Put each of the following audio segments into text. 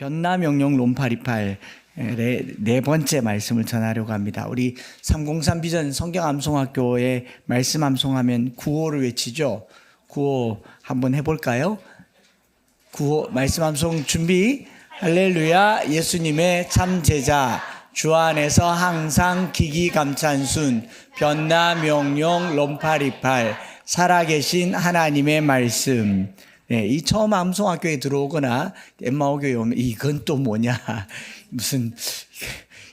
변남영용 롬파리팔 네 번째 말씀을 전하려고 합니다. 우리 303 비전 성경암송학교에 말씀 암송하면 구호를 외치죠. 구호 한번 해볼까요? 구호 말씀 암송 준비. 할렐루야. 예수님의 참 제자, 주 안에서 항상 기기감찬순, 변남영용 롬파리팔, 살아계신 하나님의 말씀. 네, 이 처음 암송학교에 들어오거나 엠마오교에 오면 이건 또 뭐냐, 무슨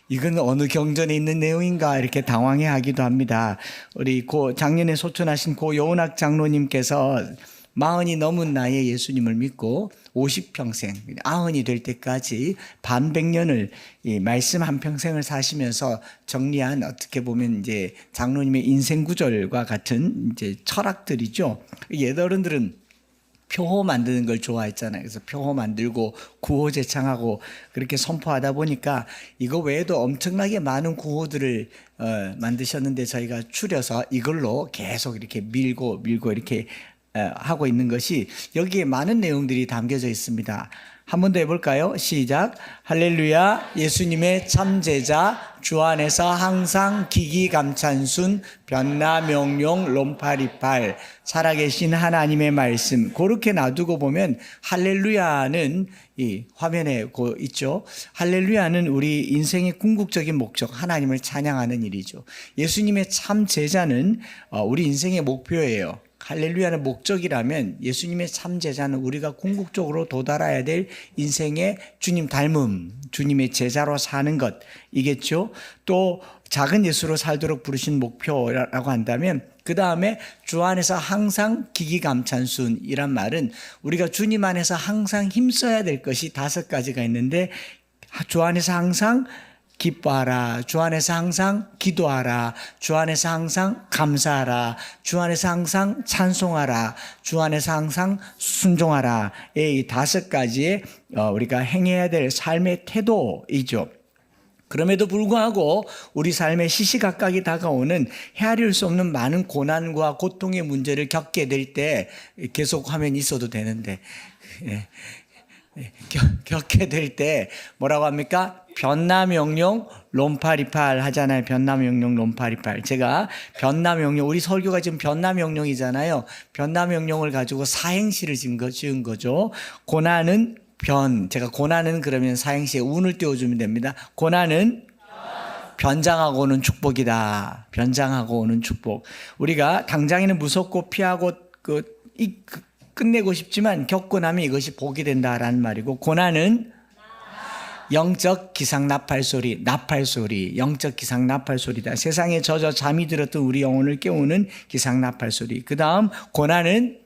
이건 어느 경전에 있는 내용인가 이렇게 당황해하기도 합니다. 우리 작년에 소천하신 여운학 장로님께서 40이 넘은 나이에 예수님을 믿고 50평생 90이 될 때까지 반백년을 이 말씀 한 평생을 사시면서 정리한, 어떻게 보면 이제 장로님의 인생 구절과 같은 이제 철학들이죠. 예더른들은 표호 만드는 걸 좋아했잖아요. 그래서 표호 만들고 구호 제창하고 그렇게 선포하다 보니까 이거 외에도 엄청나게 많은 구호들을 만드셨는데, 저희가 추려서 이걸로 계속 이렇게 밀고 이렇게 하고 있는 것이, 여기에 많은 내용들이 담겨져 있습니다. 한 번 더 해볼까요? 시작. 할렐루야. 예수님의 참제자, 주 안에서 항상 기기감찬순, 변남영용 롬파리팔, 살아계신 하나님의 말씀. 그렇게 놔두고 보면 할렐루야는 이 화면에 있죠. 할렐루야는 우리 인생의 궁극적인 목적, 하나님을 찬양하는 일이죠. 예수님의 참제자는 우리 인생의 목표예요. 할렐루야는 목적이라면 예수님의 참제자는 우리가 궁극적으로 도달해야 될 인생의 주님 닮음, 주님의 제자로 사는 것 이겠죠. 또 작은 예수로 살도록 부르신 목표라고 한다면, 그 다음에 주 안에서 항상 기기감찬순이란 말은 우리가 주님 안에서 항상 힘써야 될 것이 5가지가 있는데, 주 안에서 항상 기뻐하라, 주 안에서 항상 기도하라, 주 안에서 항상 감사하라, 주 안에서 항상 찬송하라, 주 안에서 항상 순종하라. 이 5가지의 우리가 행해야 될 삶의 태도이죠. 그럼에도 불구하고 우리 삶에 시시각각이 다가오는 헤아릴 수 없는 많은 고난과 고통의 문제를 겪게 될 때 계속 화면이 있어도 되는데, 겪게 될 때 뭐라고 합니까? 변남영용 롬파리팔 하잖아요. 변남영용 롬파리팔. 제가 변남영용, 우리 설교가 지금 변남영용이잖아요. 변남영용을 가지고 사행시를 지은 거죠. 고난은 제가 고난은 그러면 사행시에 운을 띄워주면 됩니다. 고난은 변장하고 오는 축복이다. 변장하고 오는 축복. 우리가 당장에는 무섭고 피하고 끝내고 싶지만 겪고 나면 이것이 복이 된다라는 말이고, 고난은 영적 기상 나팔소리, 영적 기상 나팔소리다. 세상에 젖어 잠이 들었던 우리 영혼을 깨우는 기상 나팔소리. 그 다음 고난은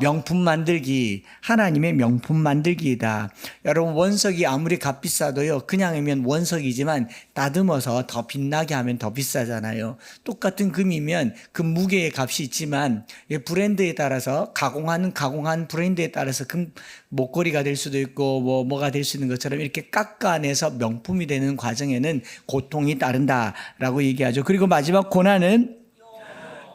명품 만들기, 하나님의 명품 만들기이다. 여러분, 원석이 아무리 값비싸도요, 그냥 하면 원석이지만 다듬어서 더 빛나게 하면 더 비싸잖아요. 똑같은 금이면 그 무게의 값이 있지만 브랜드에 따라서 가공한 브랜드에 따라서 금 목걸이가 될 수도 있고 뭐가 될 수 있는 것처럼 이렇게 깎아내서 명품이 되는 과정에는 고통이 따른다라고 얘기하죠. 그리고 마지막 고난은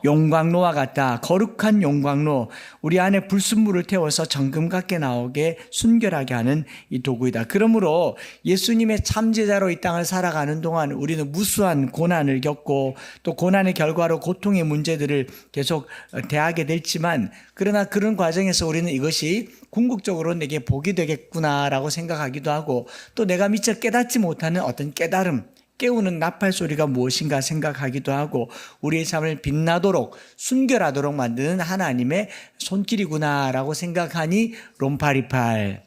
용광로와 같다. 거룩한 용광로, 우리 안에 불순물을 태워서 정금 같게 나오게 순결하게 하는 이 도구이다. 그러므로 예수님의 참제자로 이 땅을 살아가는 동안 우리는 무수한 고난을 겪고 또 고난의 결과로 고통의 문제들을 계속 대하게 됐지만, 그러나 그런 과정에서 우리는 이것이 궁극적으로 내게 복이 되겠구나라고 생각하기도 하고, 또 내가 미처 깨닫지 못하는 어떤 깨달음, 깨우는 나팔 소리가 무엇인가 생각하기도 하고, 우리의 삶을 빛나도록 순결하도록 만드는 하나님의 손길이구나라고 생각하니, 롬파리팔,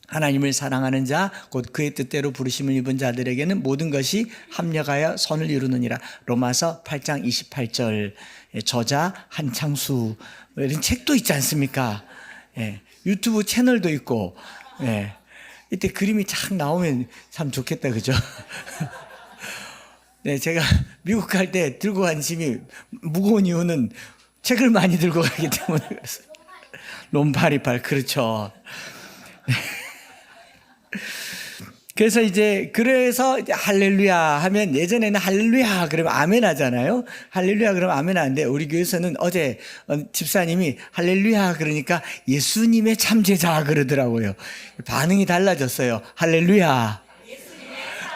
하나님을 사랑하는 자, 곧 그의 뜻대로 부르심을 입은 자들에게는 모든 것이 합력하여 선을 이루느니라. 로마서 8장 28절. 저자 한창수, 이런 책도 있지 않습니까? 유튜브 채널도 있고, 이때 그림이 착 나오면 참 좋겠다, 그죠? 네, 제가 미국 갈 때 들고 간 짐이 무거운 이유는 책을 많이 들고 가기 때문에 그랬어요. 롬파리팔, 그렇죠. 그래서 이제 할렐루야 하면 예전에는 할렐루야 그러면 아멘 하잖아요. 할렐루야 그러면 아멘 하는데 우리 교회에서는 어제 집사님이 할렐루야 그러니까 예수님의 참제자 그러더라고요. 반응이 달라졌어요. 할렐루야.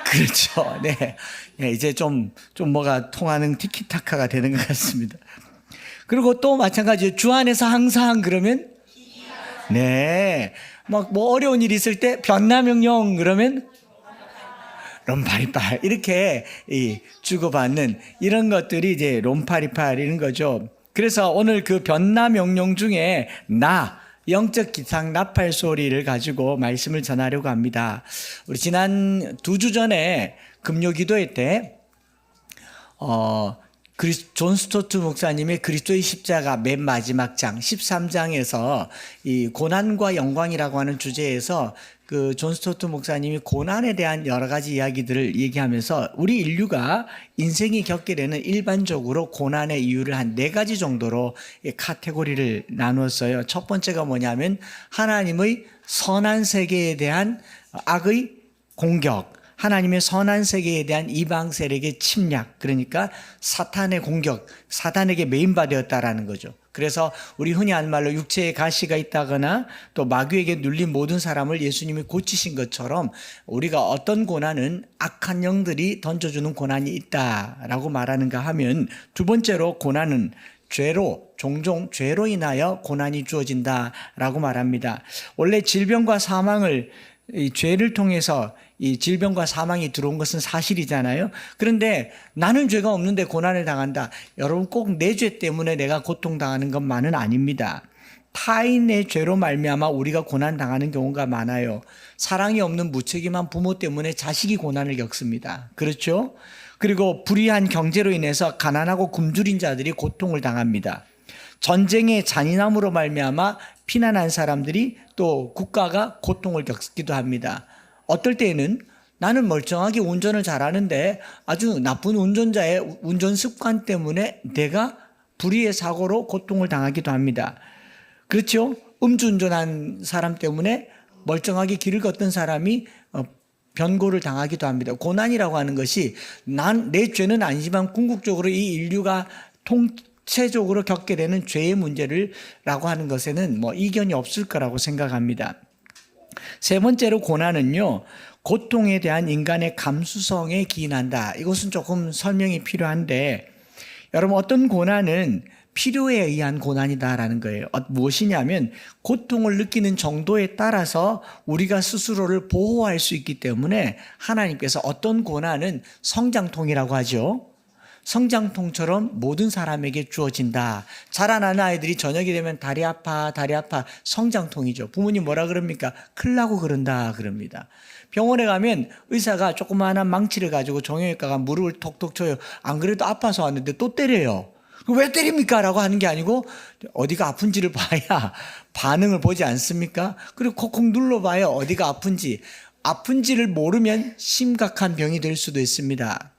그렇죠. 네. 네, 이제 좀 뭐가 통하는 티키타카가 되는 것 같습니다. 그리고 또 마찬가지로 주 안에서 항상 그러면 네. 막 뭐 어려운 일이 있을 때 변화명령 그러면 롬파리팔 이렇게 주고받는 이런 것들이 이제 롬파리팔 이런 거죠. 그래서 오늘 그 변화명령 중에 영적 기상 나팔 소리를 가지고 말씀을 전하려고 합니다. 우리 지난 2주 전에 금요 기도회 때 존 스토트 목사님의 그리스도의 십자가 맨 마지막 장 13장에서 이 고난과 영광이라고 하는 주제에서 그 존 스토트 목사님이 고난에 대한 여러 가지 이야기들을 얘기하면서 우리 인류가 인생이 겪게 되는 일반적으로 고난의 이유를 한 4가지 정도로 카테고리를 나누었어요. 첫 번째가 뭐냐면 하나님의 선한 세계에 대한 악의 공격, 하나님의 선한 세계에 대한 이방 세력의 침략, 그러니까 사탄의 공격, 사탄에게 메인바되었다라는 거죠. 그래서 우리 흔히 하는 말로 육체에 가시가 있다거나 또 마귀에게 눌린 모든 사람을 예수님이 고치신 것처럼 우리가 어떤 고난은 악한 영들이 던져주는 고난이 있다라고 말하는가 하면, 두 번째로 고난은 종종 죄로 인하여 고난이 주어진다라고 말합니다. 원래 질병과 사망을 이 죄를 통해서 이 질병과 사망이 들어온 것은 사실이잖아요. 그런데 나는 죄가 없는데 고난을 당한다. 여러분, 꼭 내 죄 때문에 내가 고통당하는 것만은 아닙니다. 타인의 죄로 말미암아 우리가 고난 당하는 경우가 많아요. 사랑이 없는 무책임한 부모 때문에 자식이 고난을 겪습니다. 그렇죠? 그리고 불의한 경제로 인해서 가난하고 굶주린 자들이 고통을 당합니다. 전쟁의 잔인함으로 말미암아 피난한 사람들이 또 국가가 고통을 겪기도 합니다. 어떨 때에는 나는 멀쩡하게 운전을 잘하는데 아주 나쁜 운전자의 운전 습관 때문에 내가 불의의 사고로 고통을 당하기도 합니다. 그렇죠? 음주운전한 사람 때문에 멀쩡하게 길을 걷던 사람이 변고를 당하기도 합니다. 고난이라고 하는 것이 내 죄는 아니지만 궁극적으로 이 인류가 체적으로 겪게 되는 죄의 문제라고 하는 것에는 뭐 이견이 없을 거라고 생각합니다. 세 번째로 고난은요, 고통에 대한 인간의 감수성에 기인한다. 이것은 조금 설명이 필요한데, 여러분, 어떤 고난은 필요에 의한 고난이다라는 거예요. 무엇이냐면 고통을 느끼는 정도에 따라서 우리가 스스로를 보호할 수 있기 때문에 하나님께서 어떤 고난은 성장통이라고 하죠. 성장통처럼 모든 사람에게 주어진다. 자라나는 아이들이 저녁이 되면 다리 아파 성장통이죠. 부모님 뭐라 그럽니까? 클 나고 그런다 그럽니다. 병원에 가면 의사가 조그마한 망치를 가지고 정형외과가 무릎을 톡톡 쳐요. 안 그래도 아파서 왔는데 또 때려요. 왜 때립니까? 라고 하는 게 아니고 어디가 아픈지를 봐야 반응을 보지 않습니까? 그리고 콕콕 눌러봐야 어디가 아픈지를 모르면 심각한 병이 될 수도 있습니다.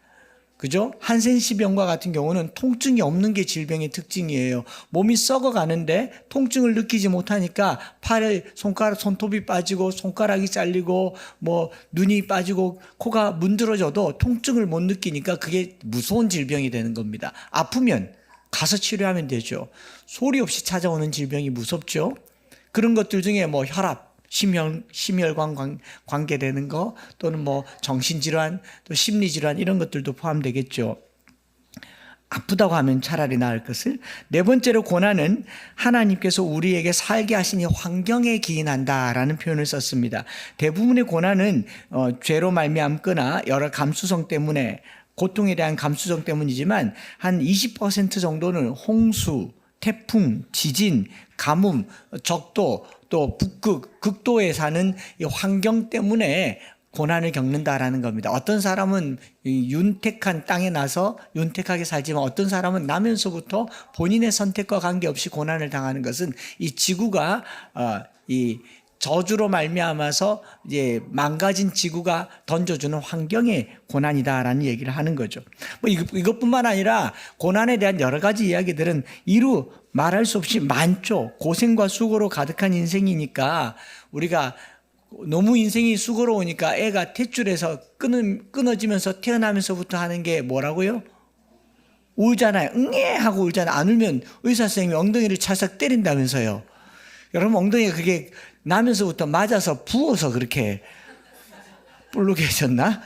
그죠? 한센시병과 같은 경우는 통증이 없는 게 질병의 특징이에요. 몸이 썩어가는데 통증을 느끼지 못하니까 손톱이 빠지고 손가락이 잘리고 뭐 눈이 빠지고 코가 문드러져도 통증을 못 느끼니까 그게 무서운 질병이 되는 겁니다. 아프면 가서 치료하면 되죠. 소리 없이 찾아오는 질병이 무섭죠. 그런 것들 중에 뭐 혈압, 심혈관 관계되는 거, 또는 뭐 정신질환, 또 심리질환, 이런 것들도 포함되겠죠. 아프다고 하면 차라리 나을 것을. 네 번째로 고난은 하나님께서 우리에게 살게 하신 이 환경에 기인한다라는 표현을 썼습니다. 대부분의 고난은 죄로 말미암거나 여러 감수성 때문에, 고통에 대한 감수성 때문이지만 한 20% 정도는 홍수, 태풍, 지진, 가뭄, 적도, 또 북극, 극도에 사는 이 환경 때문에 고난을 겪는다라는 겁니다. 어떤 사람은 윤택한 땅에 나서 윤택하게 살지만 어떤 사람은 나면서부터 본인의 선택과 관계없이 고난을 당하는 것은 이 지구가 이 저주로 말미암아서 이제 망가진 지구가 던져주는 환경의 고난이다라는 얘기를 하는 거죠. 뭐 이것뿐만 아니라 고난에 대한 여러 가지 이야기들은 이루 말할 수 없이 많죠. 고생과 수고로 가득한 인생이니까 우리가 너무 인생이 수고로우니까 애가 탯줄에서 끊어지면서 태어나면서부터 하는 게 뭐라고요? 울잖아요. 응애 하고 울잖아요. 안 울면 의사 선생님이 엉덩이를 찰싹 때린다면서요. 여러분 엉덩이가 그게 나면서부터 맞아서 부어서 그렇게 볼록해졌나?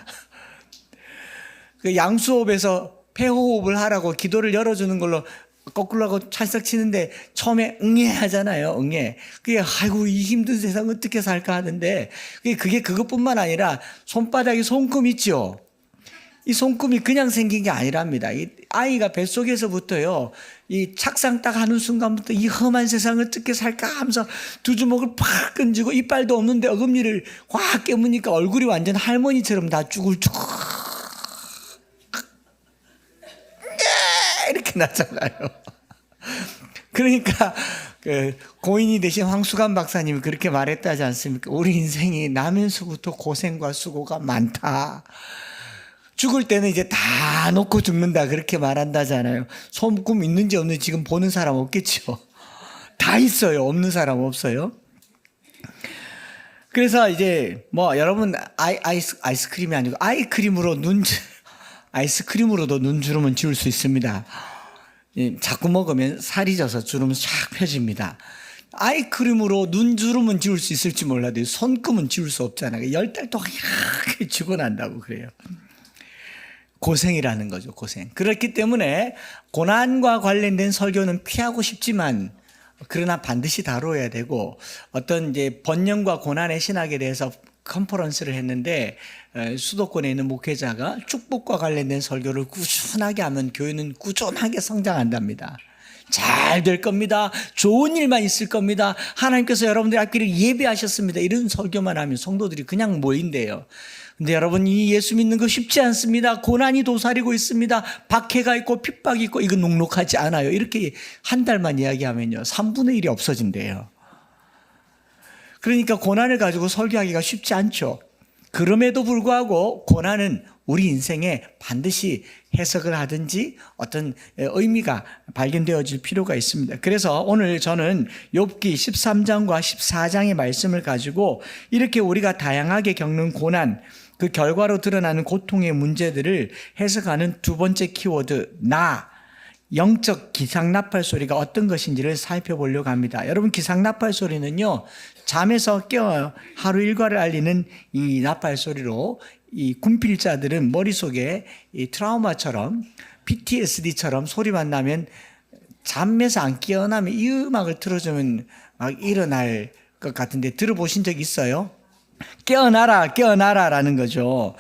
그 양수호흡에서 폐호흡을 하라고 기도를 열어주는 걸로 거꾸로 하고 찰싹 치는데 처음에 응애 하잖아요. 응애. 그게 아이고 이 힘든 세상 어떻게 살까 하는데 그게 그것뿐만 아니라 손바닥에 손금 있죠. 이 손금이 그냥 생긴 게 아니랍니다. 이 아이가 뱃속에서부터요, 이 착상 딱 하는 순간부터 이 험한 세상을 어떻게 살까 하면서 두 주먹을 팍 끈지고 이빨도 없는데 어금니를 확 깨무니까 얼굴이 완전 할머니처럼 다 쭈글쭈글 이렇게 나잖아요. 그러니까 그 고인이 되신 황수관 박사님이 그렇게 말했다지 않습니까? 우리 인생이 나면서부터 고생과 수고가 많다. 죽을 때는 이제 다 놓고 죽는다 그렇게 말한다잖아요. 손금 있는지 없는지 지금 보는 사람 없겠죠. 다 있어요. 없는 사람 없어요. 그래서 이제 뭐 여러분 아이스크림이 아니고 아이스크림으로도 눈주름은 지울 수 있습니다. 자꾸 먹으면 살이 져서 주름은 쫙 펴집니다. 아이크림으로 눈주름은 지울 수 있을지 몰라도 손금은 지울 수 없잖아요. 10달 동안 이렇게 죽어난다고 그래요. 고생이라는 거죠, 고생. 그렇기 때문에 고난과 관련된 설교는 피하고 싶지만 그러나 반드시 다뤄야 되고 어떤 이제 번영과 고난의 신학에 대해서 컨퍼런스를 했는데 수도권에 있는 목회자가 축복과 관련된 설교를 꾸준하게 하면 교회는 꾸준하게 성장한답니다. 잘 될 겁니다. 좋은 일만 있을 겁니다. 하나님께서 여러분들의 앞길을 예배하셨습니다. 이런 설교만 하면 성도들이 그냥 모인대요. 근데 여러분 이 예수 믿는 거 쉽지 않습니다. 고난이 도사리고 있습니다. 박해가 있고 핍박이 있고 이건 녹록하지 않아요. 이렇게 한 달만 이야기하면요 3분의 1이 없어진대요. 그러니까 고난을 가지고 설교하기가 쉽지 않죠. 그럼에도 불구하고 고난은 우리 인생에 반드시 해석을 하든지 어떤 의미가 발견되어질 필요가 있습니다. 그래서 오늘 저는 욥기 13장과 14장의 말씀을 가지고 이렇게 우리가 다양하게 겪는 고난, 그 결과로 드러나는 고통의 문제들을 해석하는 두 번째 키워드, 영적 기상나팔 소리가 어떤 것인지를 살펴보려고 합니다. 여러분 기상나팔 소리는요, 잠에서 깨어 하루 일과를 알리는 이 나팔 소리로 이 군필자들은 머릿속에 이 트라우마처럼 PTSD처럼 소리만 나면 잠에서 안 깨어나면 이 음악을 틀어주면 막 일어날 것 같은데 들어보신 적 있어요? 깨어나라라는 거죠.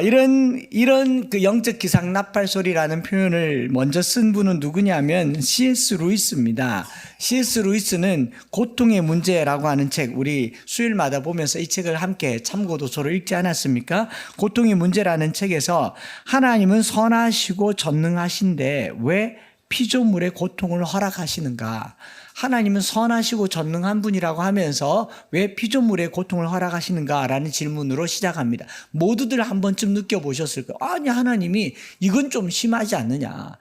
이런 그 영적 기상 나팔 소리라는 표현을 먼저 쓴 분은 누구냐면 C.S. 루이스입니다. C.S. 루이스는 고통의 문제라고 하는 책, 우리 수요일마다 보면서 이 책을 함께 참고도서로 읽지 않았습니까? 고통의 문제라는 책에서 하나님은 선하시고 전능하신데 왜 피조물의 고통을 허락하시는가? 하나님은 선하시고 전능한 분이라고 하면서 왜 피조물의 고통을 허락하시는가라는 질문으로 시작합니다. 모두들 한 번쯤 느껴보셨을 거예요. 아니 하나님이 이건 좀 심하지 않느냐.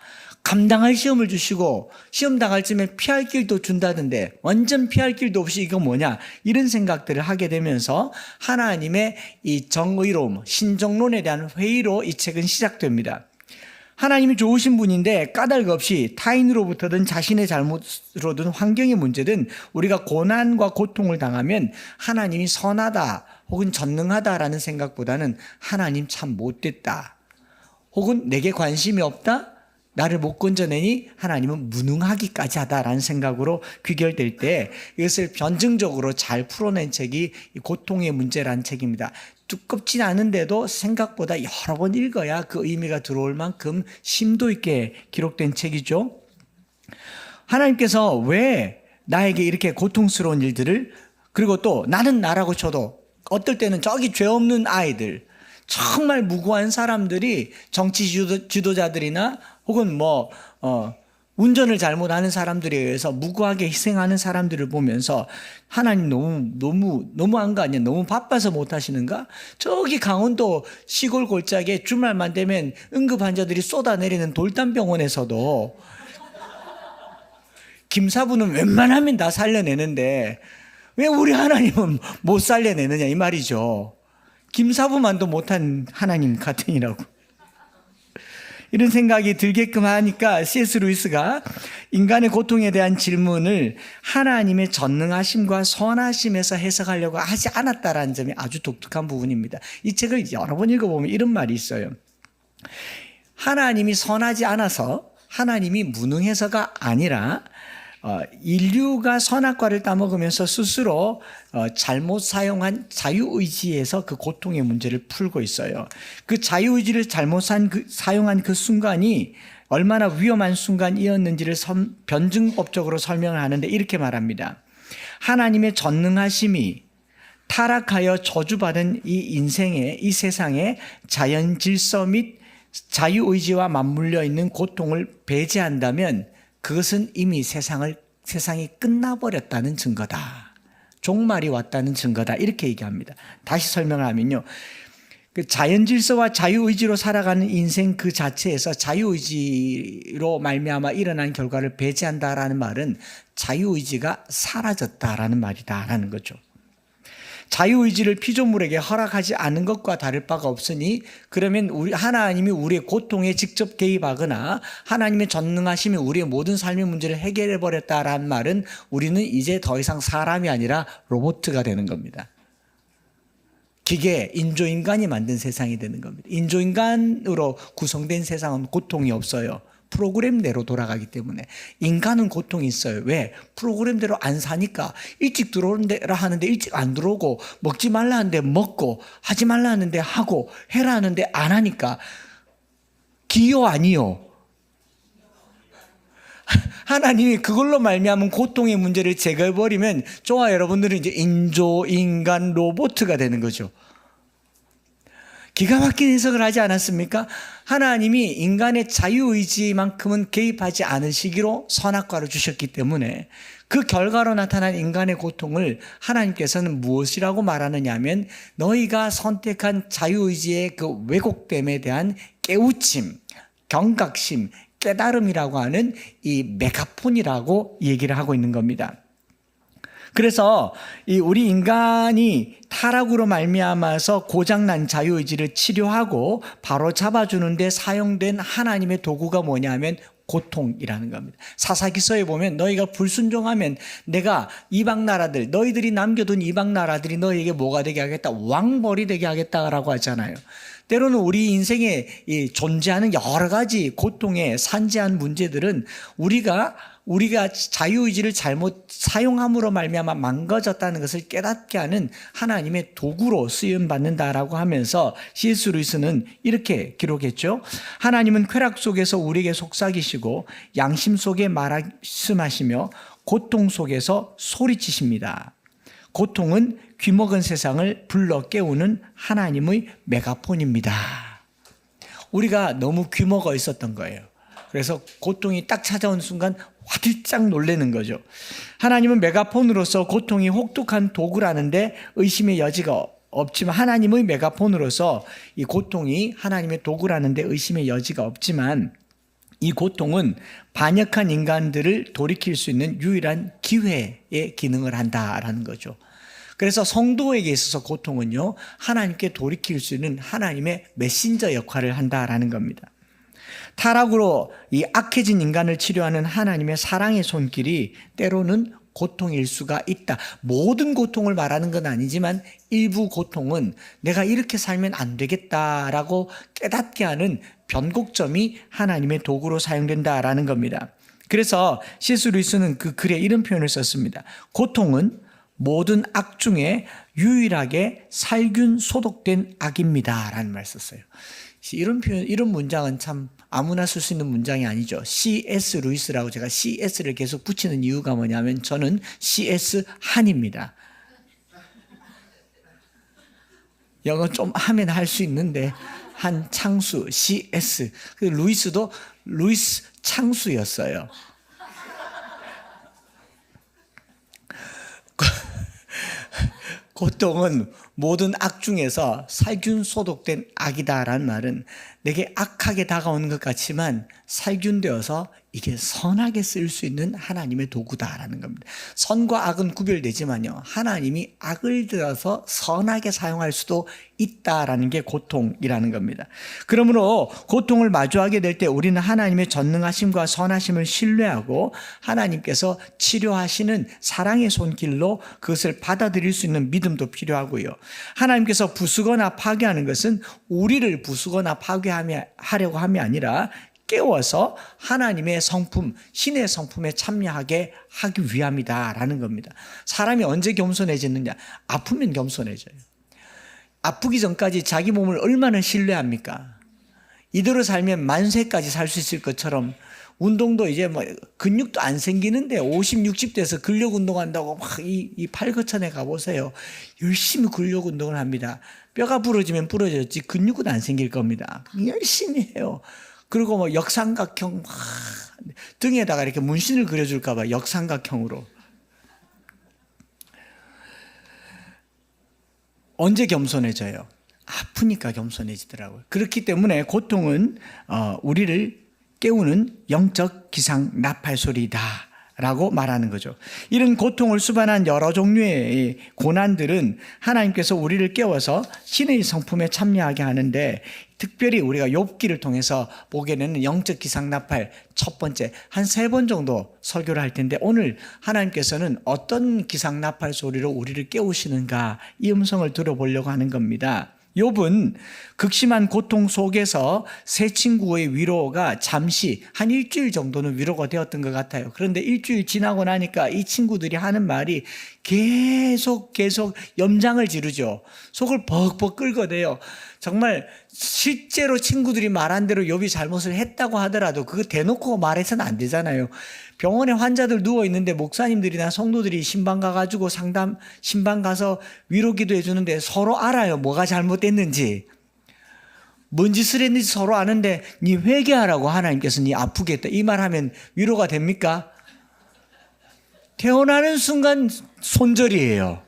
감당할 시험을 주시고 시험 당할 쯤에 피할 길도 준다던데 완전 피할 길도 없이 이거 뭐냐 이런 생각들을 하게 되면서 하나님의 이 정의로움, 신정론에 대한 회의로 이 책은 시작됩니다. 하나님이 좋으신 분인데 까닭 없이 타인으로부터든 자신의 잘못으로든 환경의 문제든 우리가 고난과 고통을 당하면 하나님이 선하다 혹은 전능하다라는 생각보다는 하나님 참 못됐다 혹은 내게 관심이 없다 나를 못 건져내니 하나님은 무능하기까지 하다라는 생각으로 귀결될 때 이것을 변증적으로 잘 풀어낸 책이 고통의 문제라는 책입니다. 두껍진 않은데도 생각보다 여러 번 읽어야 그 의미가 들어올 만큼 심도 있게 기록된 책이죠. 하나님께서 왜 나에게 이렇게 고통스러운 일들을 그리고 또 나는 나라고 쳐도 어떨 때는 저기 죄 없는 아이들 정말 무고한 사람들이 정치 지도자들이나 혹은 운전을 잘못하는 사람들에 의해서 무고하게 희생하는 사람들을 보면서 하나님 너무한 거 아니야? 너무 바빠서 못 하시는가? 저기 강원도 시골 골짜기에 주말만 되면 응급 환자들이 쏟아내리는 돌담병원에서도 김사부는 웬만하면 다 살려내는데 왜 우리 하나님은 못 살려내느냐 이 말이죠. 김사부만도 못한 하나님 같으니라고. 이런 생각이 들게끔 하니까 C.S. 루이스가 인간의 고통에 대한 질문을 하나님의 전능하심과 선하심에서 해석하려고 하지 않았다라는 점이 아주 독특한 부분입니다. 이 책을 여러 번 읽어보면 이런 말이 있어요. 하나님이 선하지 않아서, 하나님이 무능해서가 아니라 인류가 선악과를 따먹으면서 스스로 잘못 사용한 자유의지에서 그 고통의 문제를 풀고 있어요. 그 자유의지를 잘못 사용한 그 순간이 얼마나 위험한 순간이었는지를 변증법적으로 설명을 하는데 이렇게 말합니다. 하나님의 전능하심이 타락하여 저주받은 이 인생의, 이 세상의 자연 질서 및 자유의지와 맞물려 있는 고통을 배제한다면 그것은 이미 세상이 끝나버렸다는 증거다. 종말이 왔다는 증거다. 이렇게 얘기합니다. 다시 설명을 하면요. 그 자연 질서와 자유의지로 살아가는 인생 그 자체에서 자유의지로 말미암아 일어난 결과를 배제한다라는 말은 자유의지가 사라졌다라는 말이다라는 거죠. 자유의지를 피조물에게 허락하지 않은 것과 다를 바가 없으니 그러면 하나님이 우리의 고통에 직접 개입하거나 하나님의 전능하심이 우리의 모든 삶의 문제를 해결해 버렸다라는 말은 우리는 이제 더 이상 사람이 아니라 로봇가 되는 겁니다. 기계, 인조인간이 만든 세상이 되는 겁니다. 인조인간으로 구성된 세상은 고통이 없어요. 프로그램대로 돌아가기 때문에. 인간은 고통이 있어요. 왜? 프로그램대로 안 사니까. 일찍 들어오라 하는데 일찍 안 들어오고, 먹지 말라 하는데 먹고, 하지 말라 하는데 하고, 해라 하는데 안 하니까. 기요 아니요? 하나님이 그걸로 말미암은 고통의 문제를 제거해버리면 저와 여러분들은 이제 인조인간 로봇가 되는 거죠. 기가 막힌 해석을 하지 않았습니까? 하나님이 인간의 자유의지만큼은 개입하지 않으시기로 선악과를 주셨기 때문에 그 결과로 나타난 인간의 고통을 하나님께서는 무엇이라고 말하느냐 하면 너희가 선택한 자유의지의 그 왜곡됨에 대한 깨우침, 경각심, 깨달음이라고 하는 이 메가폰이라고 얘기를 하고 있는 겁니다. 그래서 우리 인간이 타락으로 말미암아서 고장난 자유의지를 치료하고 바로 잡아주는 데 사용된 하나님의 도구가 뭐냐면 고통이라는 겁니다. 사사기서에 보면 너희가 불순종하면 내가 이방 나라들, 너희들이 남겨둔 이방 나라들이 너희에게 뭐가 되게 하겠다? 왕벌이 되게 하겠다라고 하잖아요. 때로는 우리 인생에 존재하는 여러 가지 고통의 산재한 문제들은 우리가 자유의지를 잘못 사용함으로 말미암아 망가졌다는 것을 깨닫게 하는 하나님의 도구로 쓰임받는다라고 하면서 C.S. 루이스는 이렇게 기록했죠. 하나님은 쾌락 속에서 우리에게 속삭이시고 양심 속에 말씀하시며 고통 속에서 소리치십니다. 고통은 귀먹은 세상을 불러 깨우는 하나님의 메가폰입니다. 우리가 너무 귀먹어 있었던 거예요. 그래서 고통이 딱 찾아온 순간 화들짝 놀라는 거죠. 하나님은 메가폰으로서 고통이 혹독한 도구라는데 의심의 여지가 없지만 하나님의 메가폰으로서 이 고통이 하나님의 도구라는데 의심의 여지가 없지만 이 고통은 반역한 인간들을 돌이킬 수 있는 유일한 기회의 기능을 한다라는 거죠. 그래서 성도에게 있어서 고통은요, 하나님께 돌이킬 수 있는 하나님의 메신저 역할을 한다라는 겁니다. 타락으로 이 악해진 인간을 치료하는 하나님의 사랑의 손길이 때로는 고통일 수가 있다. 모든 고통을 말하는 건 아니지만 일부 고통은 내가 이렇게 살면 안 되겠다라고 깨닫게 하는 변곡점이 하나님의 도구로 사용된다라는 겁니다. 그래서 C.S. 루이스는 그 글에 이런 표현을 썼습니다. 고통은 모든 악 중에 유일하게 살균 소독된 악입니다 라는 말을 썼어요. 이런 표현, 이런 문장은 참 아무나 쓸 수 있는 문장이 아니죠. C.S. 루이스라고 제가 C.S.를 계속 붙이는 이유가 뭐냐면 저는 C.S. 한입니다. 영어 좀 하면 할 수 있는데 한 창수 C.S. 루이스도 루이스 창수였어요. 고통은 모든 악 중에서 살균 소독된 악이다라는 말은 내게 악하게 다가오는 것 같지만 살균되어서 이게 선하게 쓸 수 있는 하나님의 도구다라는 겁니다. 선과 악은 구별되지만요, 하나님이 악을 들어서 선하게 사용할 수도 있다라는 게 고통이라는 겁니다. 그러므로 고통을 마주하게 될 때 우리는 하나님의 전능하심과 선하심을 신뢰하고 하나님께서 치료하시는 사랑의 손길로 그것을 받아들일 수 있는 믿음도 필요하고요. 하나님께서 부수거나 파괴하는 것은 우리를 부수거나 파괴하려고 함이 아니라 깨워서 하나님의 성품, 신의 성품에 참여하게 하기 위함이다라는 겁니다. 사람이 언제 겸손해지느냐? 아프면 겸손해져요. 아프기 전까지 자기 몸을 얼마나 신뢰합니까? 이대로 살면 만세까지 살 수 있을 것처럼 운동도 이제 뭐 근육도 안 생기는데 50, 60 돼서 근력 운동한다고 막 이 팔거천에 가보세요. 열심히 근력 운동을 합니다. 뼈가 부러지면 부러졌지 근육은 안 생길 겁니다. 열심히 해요. 그리고 뭐 역삼각형 등에다가 이렇게 문신을 그려줄까 봐 역삼각형으로. 언제 겸손해져요? 아프니까 겸손해지더라고요. 그렇기 때문에 고통은 우리를 깨우는 영적 기상 나팔 소리다 라고 말하는 거죠. 이런 고통을 수반한 여러 종류의 고난들은 하나님께서 우리를 깨워서 신의 성품에 참여하게 하는데, 특별히 우리가 욥기를 통해서 보게 되는 영적 기상 나팔 첫 번째 한 3번 정도 설교를 할 텐데, 오늘 하나님께서는 어떤 기상 나팔 소리로 우리를 깨우시는가, 이 음성을 들어보려고 하는 겁니다. 욥은 극심한 고통 속에서 새 친구의 위로가 잠시 한 일주일 정도는 위로가 되었던 것 같아요. 그런데 일주일 지나고 나니까 이 친구들이 하는 말이 계속 염장을 지르죠. 속을 벅벅 긁어대요. 정말 실제로 친구들이 말한 대로 욥이 잘못을 했다고 하더라도 그거 대놓고 말해서는 안 되잖아요. 병원에 환자들 누워 있는데 목사님들이나 성도들이 신방 가가지고 신방 가서 위로 기도해 주는데 서로 알아요. 뭐가 잘못됐는지. 뭔 짓을 했는지 서로 아는데 네 회개하라고 하나님께서 네 아프게 했다, 이 말하면 위로가 됩니까? 태어나는 순간 손절이에요.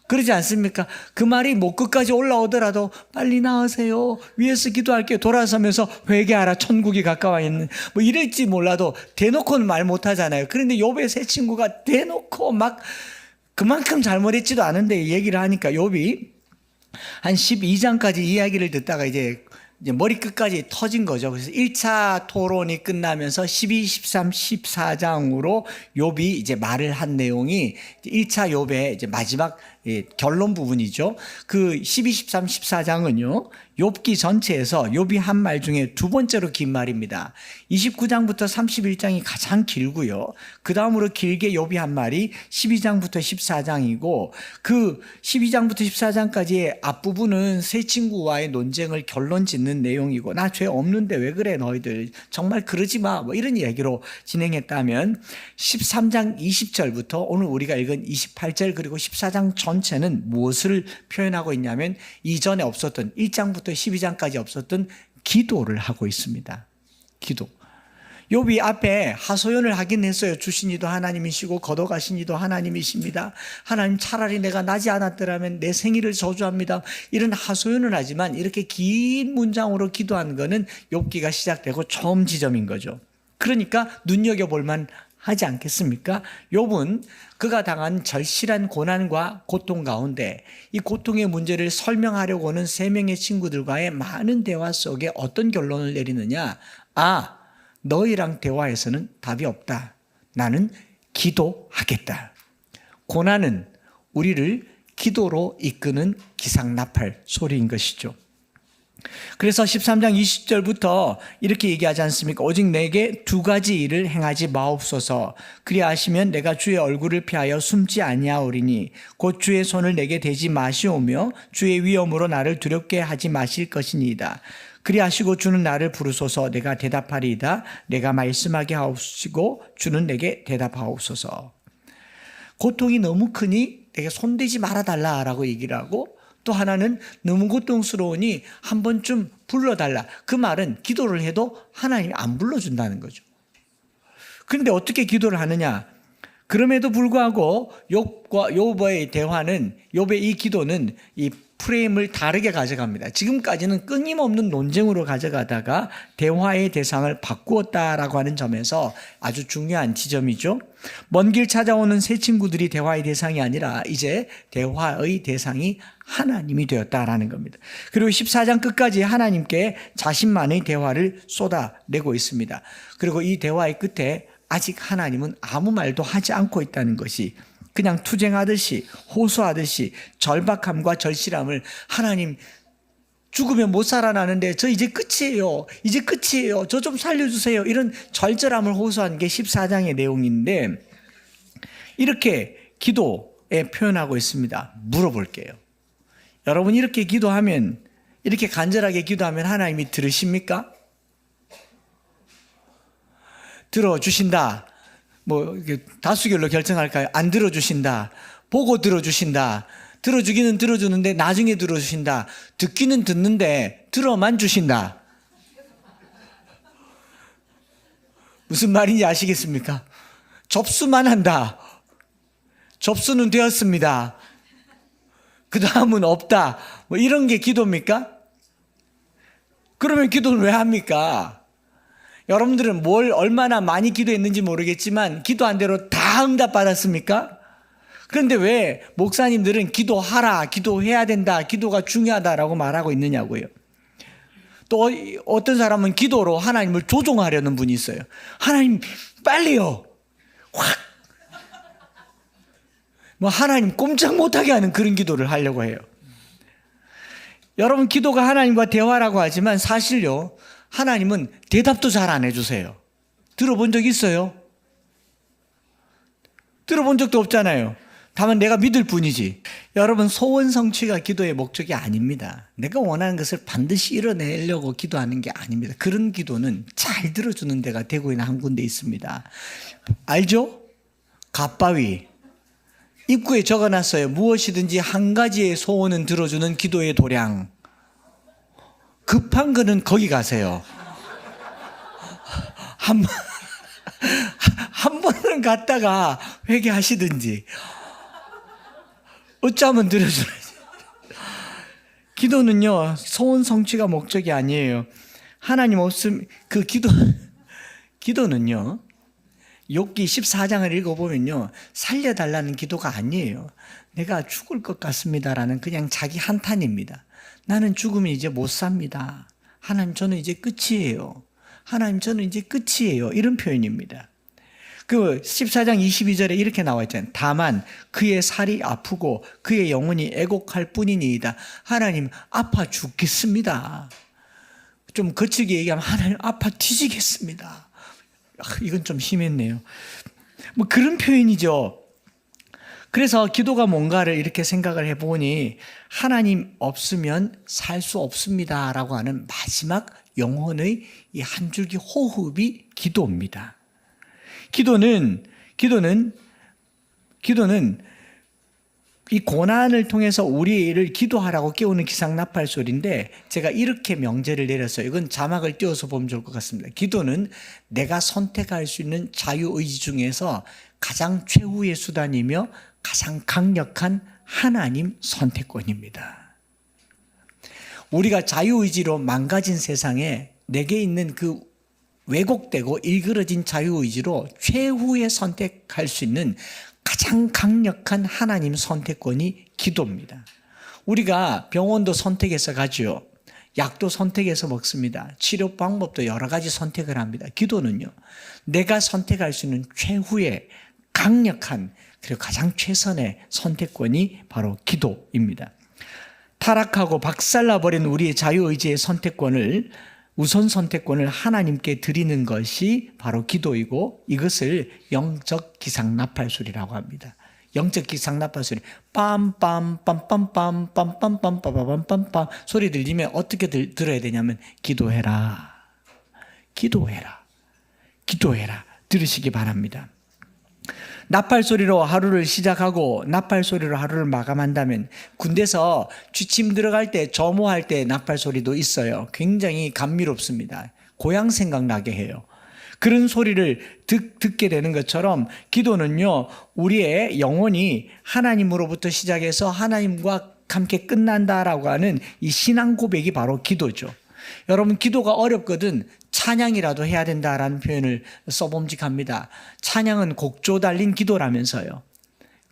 그러지 않습니까? 그 말이 목 끝까지 올라오더라도 빨리 나으세요, 위에서 기도할게요, 돌아서면서 회개하라, 천국이 가까워 있는, 뭐 이럴지 몰라도 대놓고는 말 못하잖아요. 그런데 욥의 새 친구가 대놓고 막 그만큼 잘못했지도 않은데 얘기를 하니까 욥이 한 12장까지 이야기를 듣다가 이제 머리끝까지 터진 거죠. 그래서 1차 토론이 끝나면서 12, 13, 14장으로 욥이 이제 말을 한 내용이 1차 욥의 이제 마지막 결론 부분이죠. 그 12, 13, 14장은요, 욥기 전체에서 욥이 한 말 중에 두 번째로 긴 말입니다. 29장부터 31장이 가장 길고요. 그 다음으로 길게 욥이 한 말이 12장부터 14장이고, 그 12장부터 14장까지의 앞부분은 새 친구와의 논쟁을 결론 짓는 내용이고, 나 죄 없는데 왜 그래 너희들, 정말 그러지 마, 뭐 이런 얘기로 진행했다면, 13장 20절부터 오늘 우리가 읽은 28절 그리고 14장 전체는 무엇을 표현하고 있냐면, 이전에 없었던 1장부터 12장까지 없었던 기도를 하고 있습니다. 기도. 욥이 앞에 하소연을 하긴 했어요. 주신 이도 하나님이시고 거둬가신 이도 하나님이십니다. 하나님, 차라리 내가 나지 않았더라면 내 생일을 저주합니다. 이런 하소연을 하지만 이렇게 긴 문장으로 기도하는 것은 욥기가 시작되고 처음 지점인 거죠. 그러니까 눈여겨볼만 하지 않겠습니까? 욥은 그가 당한 절실한 고난과 고통 가운데 이 고통의 문제를 설명하려고 하는 3명의 친구들과의 많은 대화 속에 어떤 결론을 내리느냐? 너희랑 대화해서는 답이 없다. 나는 기도하겠다. 고난은 우리를 기도로 이끄는 기상나팔 소리인 것이죠. 그래서 13장 20절부터 이렇게 얘기하지 않습니까? 오직 내게 2가지 일을 행하지 마옵소서. 그리하시면 내가 주의 얼굴을 피하여 숨지 아니하오리니 곧 주의 손을 내게 대지 마시오며 주의 위엄으로 나를 두렵게 하지 마실 것이니이다. 그리하시고 주는 나를 부르소서. 내가 대답하리이다. 내가 말씀하게 하옵시고 주는 내게 대답하옵소서. 고통이 너무 크니 내게 손대지 말아달라라고 얘기를 하고, 또 하나는 너무 고통스러우니 한 번쯤 불러달라. 그 말은 기도를 해도 하나님이 안 불러준다는 거죠. 그런데 어떻게 기도를 하느냐? 그럼에도 불구하고 욥과 욥의 대화는, 욥의 이 기도는 이 프레임을 다르게 가져갑니다. 지금까지는 끊임없는 논쟁으로 가져가다가 대화의 대상을 바꾸었다라고 하는 점에서 아주 중요한 지점이죠. 먼 길 찾아오는 새 친구들이 대화의 대상이 아니라 이제 대화의 대상이 하나님이 되었다라는 겁니다. 그리고 14장 끝까지 하나님께 자신만의 대화를 쏟아내고 있습니다. 그리고 이 대화의 끝에 아직 하나님은 아무 말도 하지 않고 있다는 것이, 그냥 투쟁하듯이 호소하듯이 절박함과 절실함을, 하나님 죽으면 못 살아나는데 저 이제 끝이에요. 이제 끝이에요. 저 좀 살려주세요. 이런 절절함을 호소한 게 14장의 내용인데, 이렇게 기도에 표현하고 있습니다. 물어볼게요. 여러분 이렇게 기도하면, 이렇게 간절하게 기도하면 하나님이 들으십니까? 들어주신다. 뭐 다수결로 결정할까요? 안 들어주신다. 보고 들어주신다. 들어주기는 들어주는데 나중에 들어주신다. 듣기는 듣는데 들어만 주신다. 무슨 말인지 아시겠습니까? 접수만 한다. 접수는 되었습니다. 그 다음은 없다. 뭐 이런 게 기도입니까? 그러면 기도는 왜 합니까? 여러분들은 뭘 얼마나 많이 기도했는지 모르겠지만 기도한 대로 다 응답받았습니까? 그런데 왜 목사님들은 기도하라, 기도해야 된다, 기도가 중요하다라고 말하고 있느냐고요. 또 어떤 사람은 기도로 하나님을 조종하려는 분이 있어요. 하나님 빨리요, 확, 뭐 하나님 꼼짝 못하게 하는 그런 기도를 하려고 해요. 여러분 기도가 하나님과 대화라고 하지만 사실요, 하나님은 대답도 잘 안 해주세요. 들어본 적 있어요? 들어본 적도 없잖아요. 다만 내가 믿을 뿐이지. 여러분 소원 성취가 기도의 목적이 아닙니다. 내가 원하는 것을 반드시 이뤄내려고 기도하는 게 아닙니다. 그런 기도는 잘 들어주는 데가 대구에는 한 군데 있습니다. 알죠? 갓바위 입구에 적어놨어요. 무엇이든지 한 가지의 소원은 들어주는 기도의 도량. 급한 거는 거기 가세요. 한 번은 갔다가 회개하시든지 어쩌면 들어줘야지. 기도는요, 소원 성취가 목적이 아니에요. 하나님 없음, 기도는요, 욥기 14장을 읽어보면요, 살려달라는 기도가 아니에요. 내가 죽을 것 같습니다라는 그냥 자기 한탄입니다. 나는 죽으면 이제 못 삽니다. 하나님 저는 이제 끝이에요. 하나님 저는 이제 끝이에요. 이런 표현입니다. 그 14장 22절에 이렇게 나와 있잖아요. 다만 그의 살이 아프고 그의 영혼이 애곡할 뿐이니이다. 하나님 아파 죽겠습니다. 좀 거칠게 얘기하면 하나님 아파 뒤지겠습니다. 이건 좀 심했네요. 뭐 그런 표현이죠. 그래서 기도가 뭔가를 이렇게 생각을 해보니 하나님 없으면 살 수 없습니다라고 하는 마지막 영혼의 이 한 줄기 호흡이 기도입니다. 기도는 이 고난을 통해서 우리를 기도하라고 깨우는 기상나팔 소리인데, 제가 이렇게 명제를 내렸어요. 이건 자막을 띄워서 보면 좋을 것 같습니다. 기도는 내가 선택할 수 있는 자유의지 중에서 가장 최후의 수단이며 가장 강력한 하나님 선택권입니다. 우리가 자유의지로 망가진 세상에 내게 있는 그 왜곡되고 일그러진 자유의지로 최후의 선택할 수 있는 가장 강력한 하나님 선택권이 기도입니다. 우리가 병원도 선택해서 가죠. 약도 선택해서 먹습니다. 치료 방법도 여러 가지 선택을 합니다. 기도는요, 내가 선택할 수 있는 최후의 강력한 그리고 가장 최선의 선택권이 바로 기도입니다. 타락하고 박살나버린 우리의 자유의지의 선택권을, 우선 선택권을 하나님께 드리는 것이 바로 기도이고, 이것을 영적 기상나팔소리라고 합니다. 영적 기상나팔소리, 빰빰빰빰빰빰빰빰빰빰빰빰 소리 들리면 어떻게 들어야 되냐면 기도해라, 기도해라, 기도해라 들으시기 바랍니다. 나팔소리로 하루를 시작하고 나팔소리로 하루를 마감한다면, 군대에서 취침 들어갈 때, 점호할 때 나팔소리도 있어요. 굉장히 감미롭습니다. 고향 생각나게 해요. 그런 소리를 듣게 되는 것처럼 기도는요, 우리의 영혼이 하나님으로부터 시작해서 하나님과 함께 끝난다라고 하는 이 신앙 고백이 바로 기도죠. 여러분, 기도가 어렵거든 찬양이라도 해야 된다라는 표현을 써봄직합니다. 찬양은 곡조 달린 기도라면서요.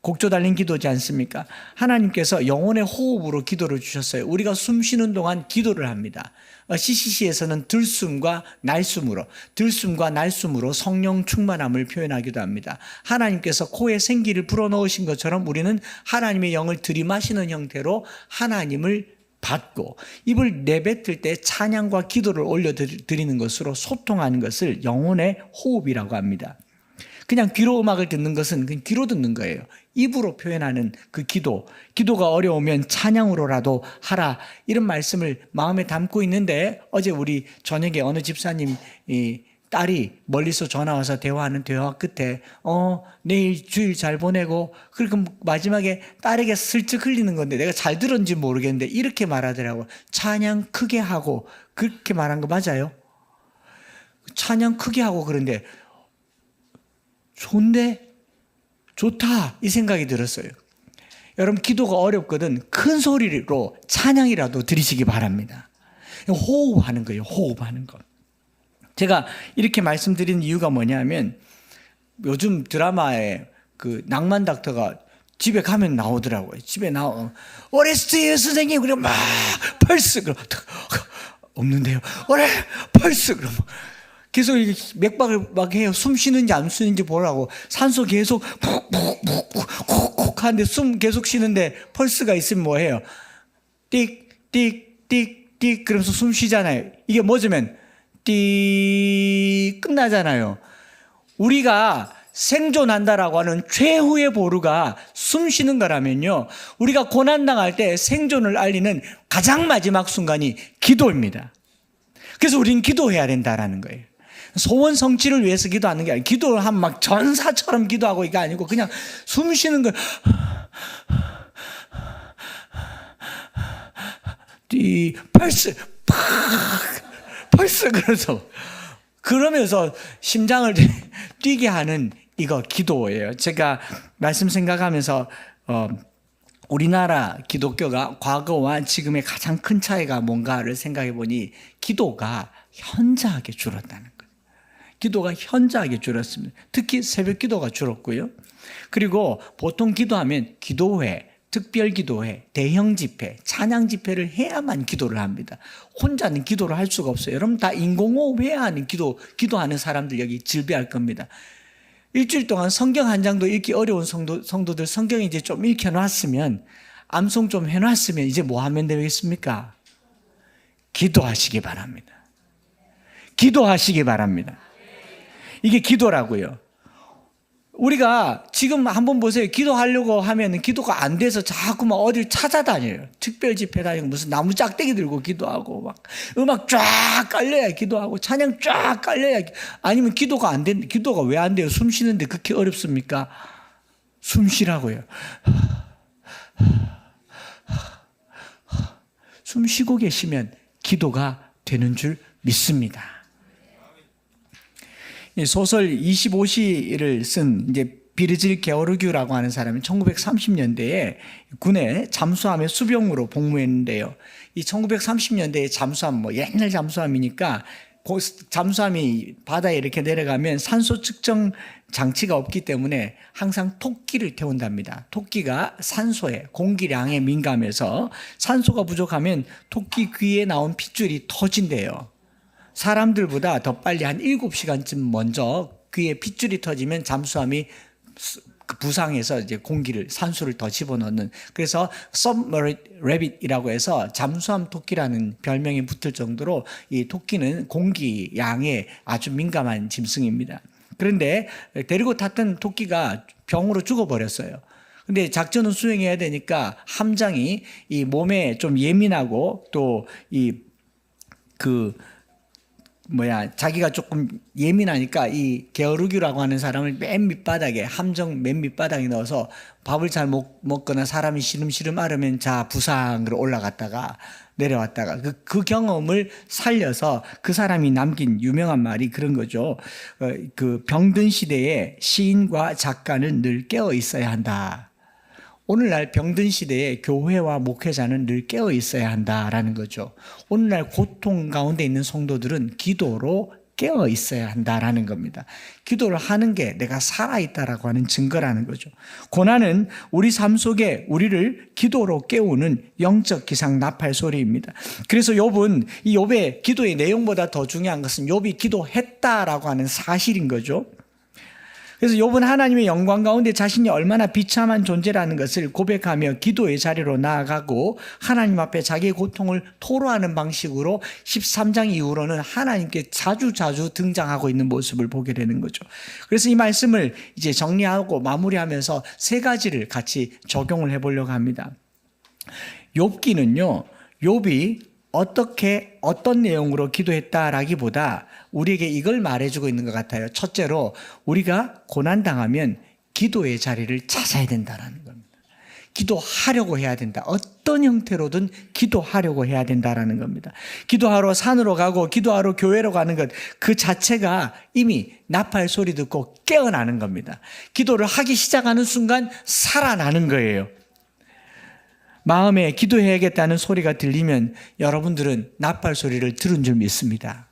곡조 달린 기도지 않습니까? 하나님께서 영혼의 호흡으로 기도를 주셨어요. 우리가 숨 쉬는 동안 기도를 합니다. CCC에서는 들숨과 날숨으로 성령 충만함을 표현하기도 합니다. 하나님께서 코에 생기를 불어넣으신 것처럼 우리는 하나님의 영을 들이마시는 형태로 하나님을 받고 입을 내뱉을 때 찬양과 기도를 올려드리는 것으로 소통하는 것을 영혼의 호흡이라고 합니다. 그냥 귀로 음악을 듣는 것은 그냥 귀로 듣는 거예요. 입으로 표현하는 그 기도가 어려우면 찬양으로라도 하라, 이런 말씀을 마음에 담고 있는데, 어제 우리 저녁에 어느 집사님 딸이 멀리서 전화 와서 대화하는 대화 끝에 내일 주일 잘 보내고, 그리고 마지막에 딸에게 슬쩍 흘리는 건데 내가 잘 들었는지 모르겠는데 이렇게 말하더라고. 찬양 크게 하고, 그렇게 말한 거 맞아요? 찬양 크게 하고. 그런데 좋다 이 생각이 들었어요. 여러분, 기도가 어렵거든 큰 소리로 찬양이라도 드리시기 바랍니다. 호흡하는 거예요. 호흡하는 거. 제가 이렇게 말씀드리는 이유가 뭐냐면, 요즘 드라마에 그 낭만 닥터가 집에 가면 나오더라고요. 집에 오레스트 선생님, 그럼 막 펄스, 그럼 없는데요. 펄스, 그럼 계속 맥박을 막 해요. 숨 쉬는지 안 쉬는지 보라고. 산소 계속 푹푹푹 하는데 숨 계속 쉬는데 펄스가 있으면 뭐 해요? 띡 그러면서 숨 쉬잖아요. 이게 멎으면 띡 끝나잖아요. 우리가 생존한다라고 하는 최후의 보루가 숨 쉬는 거라면요, 우리가 고난당할 때 생존을 알리는 가장 마지막 순간이 기도입니다. 그래서 우리는 기도해야 된다라는 거예요. 소원 성취를 위해서 기도하는 게 아니고, 기도를 하면 막 전사처럼 기도하고 이게 아니고 그냥 숨 쉬는 거. 펄스 그러면서 심장을 뛰게 하는 이거 기도예요. 제가 말씀 생각하면서 우리나라 기독교가 과거와 지금의 가장 큰 차이가 뭔가를 생각해 보니, 기도가 현저하게 줄었다는 거예요. 기도가 현저하게 줄었습니다. 특히 새벽 기도가 줄었고요. 그리고 보통 기도하면 기도회, 특별 기도회, 대형 집회, 찬양 집회를 해야만 기도를 합니다. 혼자는 기도를 할 수가 없어요. 여러분 다 인공호흡 해야 하는 기도하는 사람들 여기 질비할 겁니다. 일주일 동안 성경 한 장도 읽기 어려운 성도들 성경 이제 좀 읽혀놨으면, 암송 좀 해놨으면 이제 뭐 하면 되겠습니까? 기도하시기 바랍니다. 기도하시기 바랍니다. 이게 기도라고요. 우리가 지금 한번 보세요. 기도하려고 하면 기도가 안 돼서 자꾸 막 어딜 찾아다녀요. 특별 집회 다니고 무슨 나무 짝대기 들고 기도하고, 막 음악 쫙 깔려야 기도하고, 찬양 쫙 깔려야. 아니면 기도가 왜 안 돼요? 숨 쉬는데 그렇게 어렵습니까? 숨 쉬라고요. 숨 쉬고 계시면 기도가 되는 줄 믿습니다. 소설 25시를 쓴 이제 비르질 게오르규라고 하는 사람이 1930년대에 군에 잠수함의 수병으로 복무했는데요. 이 1930년대에 잠수함, 옛날 잠수함이니까 잠수함이 바다에 이렇게 내려가면 산소 측정 장치가 없기 때문에 항상 토끼를 태운답니다. 토끼가 산소에, 공기량에 민감해서 산소가 부족하면 토끼 귀에 나온 핏줄이 터진대요. 사람들보다 더 빨리 한 7시간쯤 먼저 귀에 핏줄이 터지면 잠수함이 부상해서 이제 산소를 더 집어넣는, 그래서 submarine rabbit이라고 해서 잠수함 토끼라는 별명이 붙을 정도로 이 토끼는 공기 양에 아주 민감한 짐승입니다. 그런데 데리고 탔던 토끼가 병으로 죽어버렸어요. 근데 작전은 수행해야 되니까 함장이 이 몸에 좀 예민하고 또 자기가 조금 예민하니까 이 게으르기라고 하는 사람을 맨 밑바닥에, 함정 맨 밑바닥에 넣어서 밥을 잘 먹거나 사람이 시름시름 앓으면 자 부상으로 올라갔다가 내려왔다가 그 경험을 살려서 그 사람이 남긴 유명한 말이 그런 거죠. 그 병든 시대에 시인과 작가는 늘 깨어 있어야 한다. 오늘날 병든 시대에 교회와 목회자는 늘 깨어 있어야 한다라는 거죠. 오늘날 고통 가운데 있는 성도들은 기도로 깨어 있어야 한다라는 겁니다. 기도를 하는 게 내가 살아있다라고 하는 증거라는 거죠. 고난은 우리 삶 속에 우리를 기도로 깨우는 영적 기상 나팔 소리입니다. 그래서 욥은 이 욥의 기도의 내용보다 더 중요한 것은 욥이 기도했다라고 하는 사실인 거죠. 그래서 욥은 하나님의 영광 가운데 자신이 얼마나 비참한 존재라는 것을 고백하며 기도의 자리로 나아가고 하나님 앞에 자기의 고통을 토로하는 방식으로 13장 이후로는 하나님께 자주 등장하고 있는 모습을 보게 되는 거죠. 그래서 이 말씀을 이제 정리하고 마무리하면서 세 가지를 같이 적용을 해보려고 합니다. 욥기는요, 욥이 어떤 내용으로 기도했다라기보다 우리에게 이걸 말해주고 있는 것 같아요. 첫째로 우리가 고난당하면 기도의 자리를 찾아야 된다라는 겁니다. 기도하려고 해야 된다. 어떤 형태로든 기도하려고 해야 된다라는 겁니다. 기도하러 산으로 가고 기도하러 교회로 가는 것 그 자체가 이미 나팔 소리 듣고 깨어나는 겁니다. 기도를 하기 시작하는 순간 살아나는 거예요. 마음에 기도해야겠다는 소리가 들리면 여러분들은 나팔 소리를 들은 줄 믿습니다.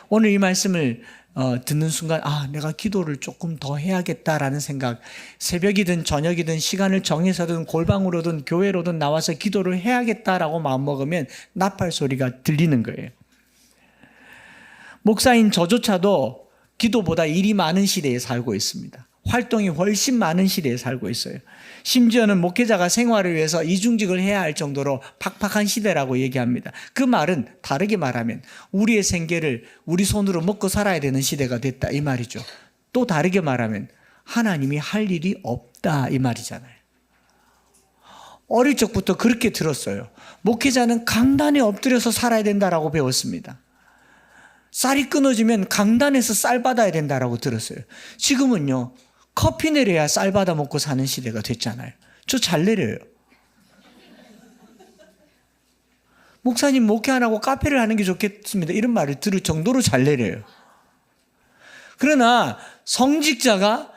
오늘 이 말씀을 듣는 순간 내가 기도를 조금 더 해야겠다라는 생각, 새벽이든 저녁이든 시간을 정해서든 골방으로든 교회로든 나와서 기도를 해야겠다라고 마음먹으면 나팔 소리가 들리는 거예요. 목사인 저조차도 기도보다 일이 많은 시대에 살고 있습니다. 활동이 훨씬 많은 시대에 살고 있어요. 심지어는 목회자가 생활을 위해서 이중직을 해야 할 정도로 팍팍한 시대라고 얘기합니다. 그 말은 다르게 말하면 우리의 생계를 우리 손으로 먹고 살아야 되는 시대가 됐다 이 말이죠. 또 다르게 말하면 하나님이 할 일이 없다 이 말이잖아요. 어릴 적부터 그렇게 들었어요. 목회자는 강단에 엎드려서 살아야 된다라고 배웠습니다. 쌀이 끊어지면 강단에서 쌀 받아야 된다라고 들었어요. 지금은요, 커피 내려야 쌀 받아 먹고 사는 시대가 됐잖아요. 저 잘 내려요. 목사님 목회 안 하고 카페를 하는 게 좋겠습니다. 이런 말을 들을 정도로 잘 내려요. 그러나 성직자가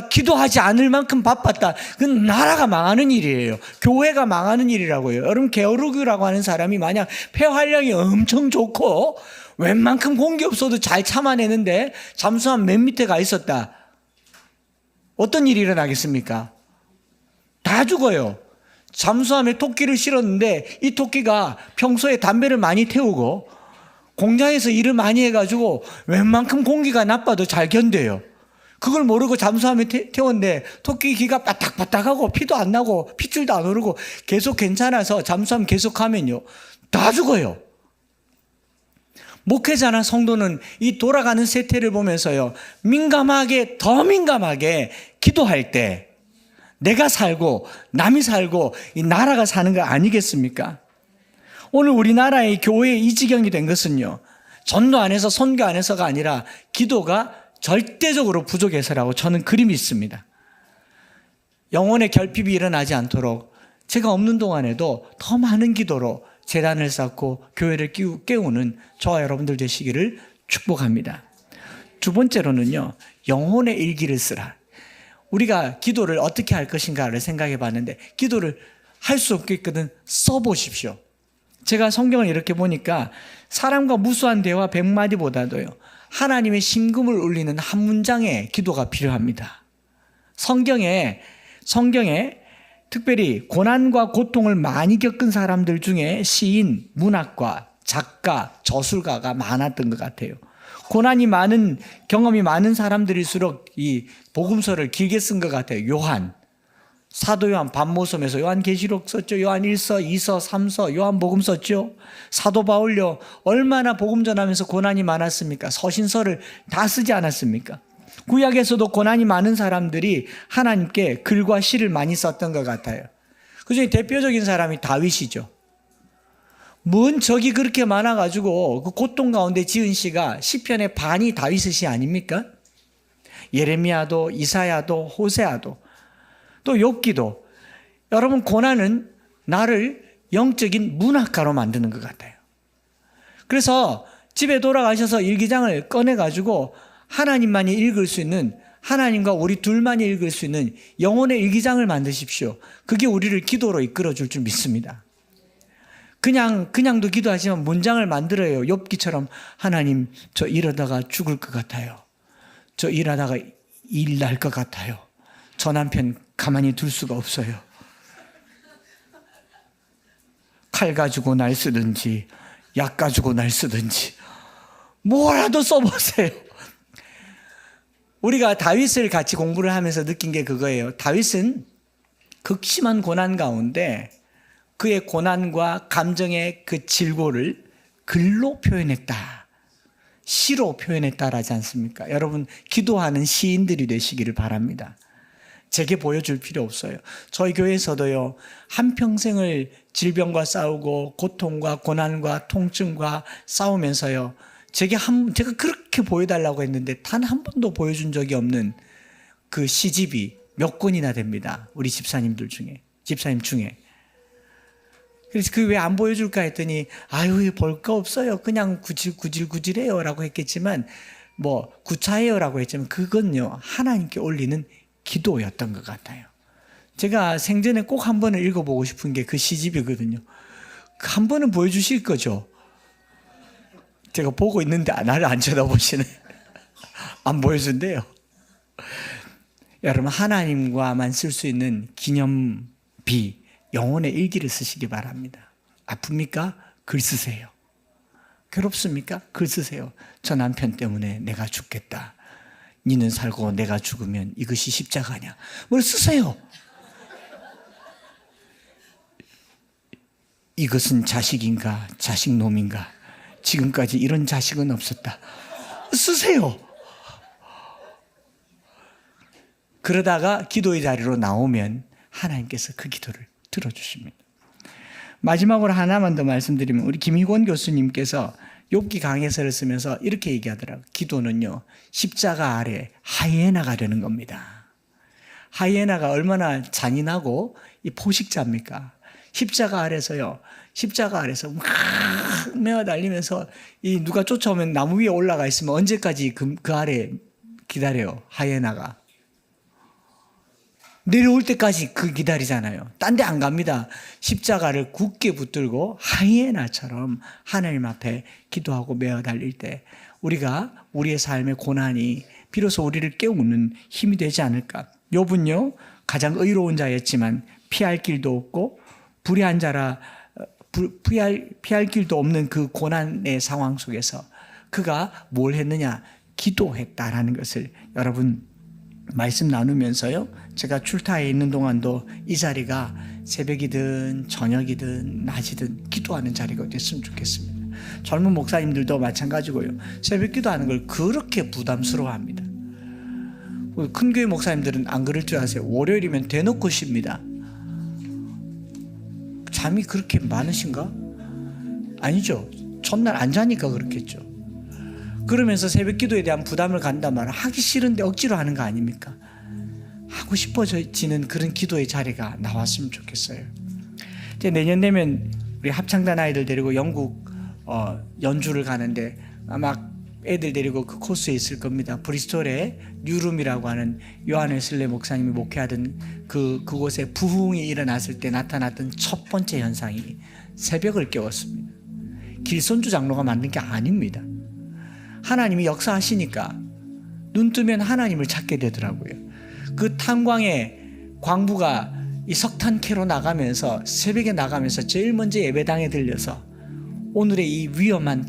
기도하지 않을 만큼 바빴다. 그건 나라가 망하는 일이에요. 교회가 망하는 일이라고요. 여러분 게으르기라고 하는 사람이 만약 폐활량이 엄청 좋고 웬만큼 공기 없어도 잘 참아내는데 잠수함 맨 밑에 가 있었다. 어떤 일이 일어나겠습니까? 다 죽어요. 잠수함에 토끼를 실었는데 이 토끼가 평소에 담배를 많이 태우고 공장에서 일을 많이 해가지고 웬만큼 공기가 나빠도 잘 견뎌요. 그걸 모르고 잠수함에 태웠는데 토끼 기가 바닥바닥하고 피도 안 나고 핏줄도 안 오르고 계속 괜찮아서 잠수함 계속하면요 다 죽어요. 목회자나 성도는 이 돌아가는 세태를 보면서요 더 민감하게 기도할 때 내가 살고 남이 살고 이 나라가 사는 거 아니겠습니까? 오늘 우리나라의 교회의 이 지경이 된 것은요 전도 안에서 선교 안에서가 아니라 기도가 절대적으로 부족해서라고 저는 그리 믿습니다. 영혼의 결핍이 일어나지 않도록 제가 없는 동안에도 더 많은 기도로 재단을 쌓고 교회를 깨우는 저와 여러분들 되시기를 축복합니다. 두 번째로는요, 영혼의 일기를 쓰라. 우리가 기도를 어떻게 할 것인가를 생각해 봤는데 기도를 할 수 없게끔 써보십시오. 제가 성경을 이렇게 보니까 사람과 무수한 대화 100마디보다도요 하나님의 심금을 울리는 한 문장의 기도가 필요합니다. 성경에 특별히 고난과 고통을 많이 겪은 사람들 중에 시인, 문학가, 작가, 저술가가 많았던 것 같아요. 고난이 많은, 경험이 많은 사람들일수록 이 복음서를 길게 쓴 것 같아요. 요한, 사도 요한 반모섬에서 요한계시록 썼죠. 요한 1서, 2서, 3서, 요한복음 썼죠. 사도 바울요 얼마나 복음 전하면서 고난이 많았습니까? 서신서를 다 쓰지 않았습니까? 구약에서도 고난이 많은 사람들이 하나님께 글과 시를 많이 썼던 것 같아요. 그중에 대표적인 사람이 다윗이죠. 뭔 적이 그렇게 많아가지고 그 고통 가운데 지은 시가 시편의 반이 다윗의 시 아닙니까? 예레미야도 이사야도 호세아도 또 욥기도. 여러분, 고난은 나를 영적인 문학가로 만드는 것 같아요. 그래서 집에 돌아가셔서 일기장을 꺼내가지고 하나님만이 읽을 수 있는, 하나님과 우리 둘만이 읽을 수 있는 영혼의 일기장을 만드십시오. 그게 우리를 기도로 이끌어 줄 줄 믿습니다. 그냥도 기도하지만 문장을 만들어요. 욥기처럼 하나님, 저 이러다가 죽을 것 같아요. 저 일하다가 일 날 것 같아요. 저 남편 가만히 둘 수가 없어요. 칼 가지고 날 쓰든지 약 가지고 날 쓰든지 뭐라도 써보세요. 우리가 다윗을 같이 공부를 하면서 느낀 게 그거예요. 다윗은 극심한 고난 가운데 그의 고난과 감정의 그 질고를 글로 표현했다, 시로 표현했다라지 않습니까? 여러분, 기도하는 시인들이 되시기를 바랍니다. 제게 보여줄 필요 없어요. 저희 교회에서도요, 한평생을 질병과 싸우고 고통과 고난과 통증과 싸우면서요, 제가 그렇게 보여달라고 했는데 단 한 번도 보여준 적이 없는 그 시집이 몇 권이나 됩니다. 우리 집사님 중에. 그래서 그 왜 안 보여줄까 했더니, 아유, 볼 거 없어요. 그냥 구질구질해요. 라고 했겠지만, 구차해요. 라고 했지만, 그건요, 하나님께 올리는 기도였던 것 같아요. 제가 생전에 꼭 한 번은 읽어보고 싶은 게 그 시집이거든요. 한 번은 보여주실 거죠? 제가 보고 있는데 나를 안 쳐다보시네. 안 보여준대요. 여러분, 하나님과만 쓸 수 있는 기념비, 영혼의 일기를 쓰시기 바랍니다. 아픕니까? 글 쓰세요. 괴롭습니까? 글 쓰세요. 저 남편 때문에 내가 죽겠다. 니는 살고 내가 죽으면 이것이 십자가냐? 뭘 쓰세요. 이것은 자식인가 자식놈인가? 지금까지 이런 자식은 없었다. 쓰세요. 그러다가 기도의 자리로 나오면 하나님께서 그 기도를 들어주십니다. 마지막으로 하나만 더 말씀드리면, 우리 김희권 교수님께서 욥기 강해서를 쓰면서 이렇게 얘기하더라고요. 기도는요, 십자가 아래 하이에나가 되는 겁니다. 하이에나가 얼마나 잔인하고 이 포식자입니까? 십자가 아래서 막 메어 달리면서 누가 쫓아오면 나무 위에 올라가 있으면 언제까지 그 아래 기다려요, 하이에나가. 내려올 때까지 기다리잖아요. 딴 데 안 갑니다. 십자가를 굳게 붙들고 하이에나처럼 하나님 앞에 기도하고 메어 달릴 때 우리가 우리의 삶의 고난이 비로소 우리를 깨우는 힘이 되지 않을까. 욥은요, 가장 의로운 자였지만 피할 길도 없고 불의한 자라 피할 길도 없는 그 고난의 상황 속에서 그가 뭘 했느냐? 기도했다라는 것을 여러분 말씀 나누면서요, 제가 출타에 있는 동안도 이 자리가 새벽이든 저녁이든 낮이든 기도하는 자리가 됐으면 좋겠습니다. 젊은 목사님들도 마찬가지고요, 새벽 기도하는 걸 그렇게 부담스러워합니다. 큰 교회 목사님들은 안 그럴 줄 아세요? 월요일이면 대놓고 쉽니다. 잠이 그렇게 많으신가? 아니죠. 전날 안 자니까 그렇겠죠. 그러면서 새벽 기도에 대한 부담을 간단 말이야. 하기 싫은데 억지로 하는 거 아닙니까? 하고 싶어지는 그런 기도의 자리가 나왔으면 좋겠어요. 이제 내년 되면 우리 합창단 아이들 데리고 영국 연주를 가는데 아마 애들 데리고 그 코스에 있을 겁니다. 브리스톨에 뉴룸이라고 하는 요한 웨슬레 목사님이 목회하던 그곳에 부흥이 일어났을 때 나타났던 첫 번째 현상이 새벽을 깨웠습니다. 길손주 장로가 만든 게 아닙니다. 하나님이 역사하시니까 눈 뜨면 하나님을 찾게 되더라고요. 그 탄광의 광부가 이 석탄캐로 나가면서, 새벽에 나가면서 제일 먼저 예배당에 들려서 오늘의 이 위험한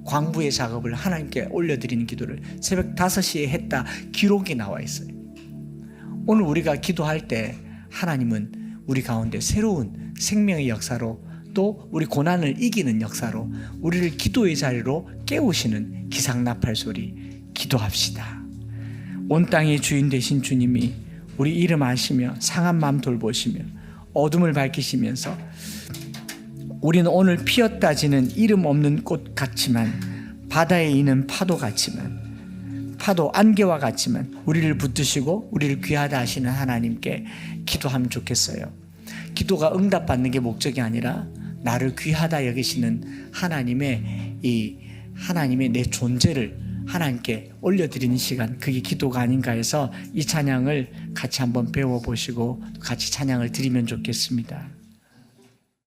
광부의 작업을 하나님께 올려드리는 기도를 새벽 5시에 했다 기록이 나와 있어요. 오늘 우리가 기도할 때 하나님은 우리 가운데 새로운 생명의 역사로, 또 우리 고난을 이기는 역사로 우리를 기도의 자리로 깨우시는 기상나팔 소리 기도합시다. 온 땅의 주인 되신 주님이 우리 이름 아시며 상한 마음 돌보시며 어둠을 밝히시면서 우리는 오늘 피었다 지는 이름 없는 꽃 같지만, 바다에 있는 파도 같지만, 파도 안개와 같지만 우리를 붙드시고 우리를 귀하다 하시는 하나님께 기도하면 좋겠어요. 기도가 응답받는 게 목적이 아니라 나를 귀하다 여기시는 하나님의 내 존재를 하나님께 올려드리는 시간, 그게 기도가 아닌가 해서 이 찬양을 같이 한번 배워보시고 같이 찬양을 드리면 좋겠습니다.